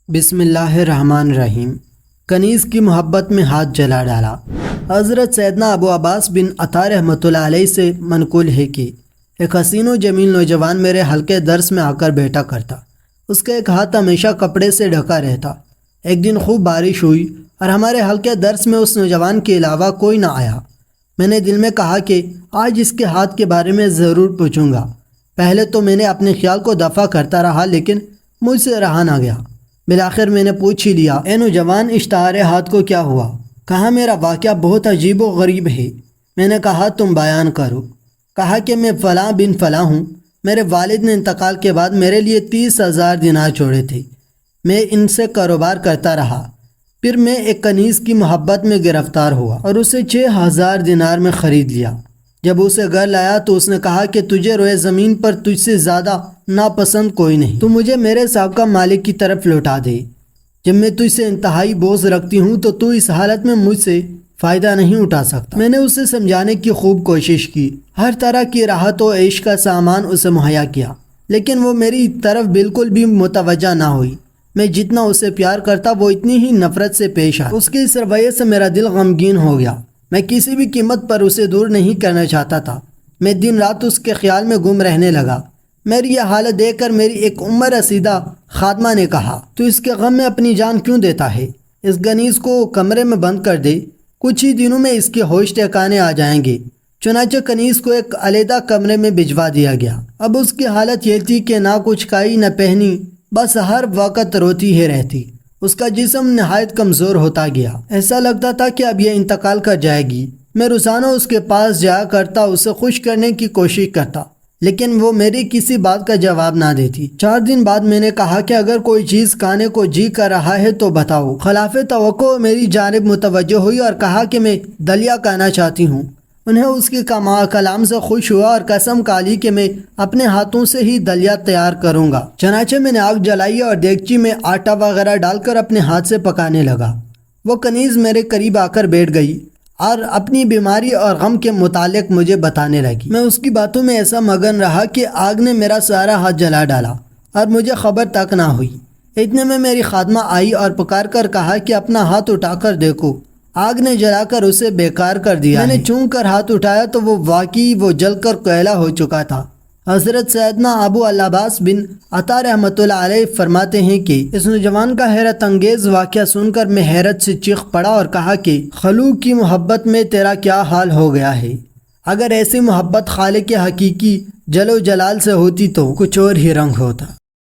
بسم اللہ الرحمن الرحیم۔ کنیز کی محبت میں ہاتھ جلا ڈالا۔ حضرت سیدنا ابو عباس بن عطا رحمۃ اللہ علیہ سے منقول ہے کہ ایک حسین و جمیل نوجوان میرے حلقے درس میں آ کر بیٹھا کرتا۔ اس کا ایک ہاتھ ہمیشہ کپڑے سے ڈھکا رہتا۔ ایک دن خوب بارش ہوئی اور ہمارے حلقے درس میں اس نوجوان کے علاوہ کوئی نہ آیا۔ میں نے دل میں کہا کہ آج اس کے ہاتھ کے بارے میں ضرور پوچھوں گا۔ پہلے تو میں نے اپنے خیال کو دفع کرتا رہا لیکن مجھ سے رہا نہ گیا۔ بالآخر میں نے پوچھ ہی لیا، اے نوجوان، اشتہار ہاتھ کو کیا ہوا؟ کہا میرا واقعہ بہت عجیب و غریب ہے۔ میں نے کہا تم بیان کرو۔ کہا کہ میں فلاں بن فلاں ہوں۔ میرے والد نے انتقال کے بعد میرے لیے 30,000 دینار چھوڑے تھے۔ میں ان سے کاروبار کرتا رہا۔ پھر میں ایک کنیز کی محبت میں گرفتار ہوا اور اسے 6,000 دینار میں خرید لیا۔ جب اسے گھر لایا تو اس نے کہا کہ تجھے روئے زمین پر تجھ سے زیادہ ناپسند کوئی نہیں، تو مجھے میرے سابقہ مالک کی طرف لوٹا دے۔ جب میں تجھ سے انتہائی بوجھ رکھتی ہوں تو اس حالت میں مجھ سے فائدہ نہیں اٹھا سکتا۔ میں نے اسے سمجھانے کی خوب کوشش کی، ہر طرح کی راحت و عیش کا سامان اسے مہیا کیا، لیکن وہ میری طرف بالکل بھی متوجہ نہ ہوئی۔ میں جتنا اسے پیار کرتا وہ اتنی ہی نفرت سے پیش آئی۔ اس کے اس رویے سے میرا دل غمگین ہو گیا۔ میں کسی بھی قیمت پر اسے دور نہیں کرنا چاہتا تھا۔ میں دن رات اس کے خیال میں گم رہنے لگا۔ میری یہ حالت دیکھ کر میری ایک عمر رسیدہ خادمہ نے کہا، تو اس کے غم میں اپنی جان کیوں دیتا ہے؟ اس کنیز کو کمرے میں بند کر دے، کچھ ہی دنوں میں اس کے ہوش ٹھکانے آ جائیں گے۔ چنانچہ کنیز کو ایک علیحدہ کمرے میں بھجوا دیا گیا۔ اب اس کی حالت یہ تھی کہ نہ کچھ کھائی نہ پہنی، بس ہر وقت روتی ہی رہتی۔ اس کا جسم نہایت کمزور ہوتا گیا، ایسا لگتا تھا کہ اب یہ انتقال کر جائے گی۔ میں روزانہ اس کے پاس جایا کرتا، اسے خوش کرنے کی کوشش کرتا، لیکن وہ میری کسی بات کا جواب نہ دیتی۔ 4 دن بعد میں نے کہا کہ اگر کوئی چیز کھانے کو جی کر رہا ہے تو بتاؤ۔ خلاف توقع میری جانب متوجہ ہوئی اور کہا کہ میں دلیا کھانا چاہتی ہوں۔ انہیں اس کے کلام سے خوش ہوا اور قسم کھا لی کہ میں اپنے ہاتھوں سے ہی دلیا تیار کروں گا۔ چنانچہ میں نے آگ جلائی اور دیگچی میں آٹا وغیرہ ڈال کر اپنے ہاتھ سے پکانے لگا۔ وہ کنیز میرے قریب آ کر بیٹھ گئی اور اپنی بیماری اور غم کے متعلق مجھے بتانے لگی۔ میں اس کی باتوں میں ایسا مگن رہا کہ آگ نے میرا سارا ہاتھ جلا ڈالا اور مجھے خبر تک نہ ہوئی۔ اتنے میں میری خادمہ آئی اور پکار کر کہا کہ اپنا ہاتھ اٹھا کر دیکھو، آگ نے جلا کر اسے بیکار کر دیا۔ میں نے چون کر ہاتھ اٹھایا تو وہ واقعی جل کر کوئلہ ہو چکا تھا۔ حضرت سیدنا ابو عباس بن عطا رحمۃ اللہ علیہ فرماتے ہیں کہ اس نوجوان کا حیرت انگیز واقعہ سن کر میں حیرت سے چیخ پڑا اور کہا کہ خلوق کی محبت میں تیرا کیا حال ہو گیا ہے؟ اگر ایسی محبت خالق حقیقی جل و جلال سے ہوتی تو کچھ اور ہی رنگ ہوتا۔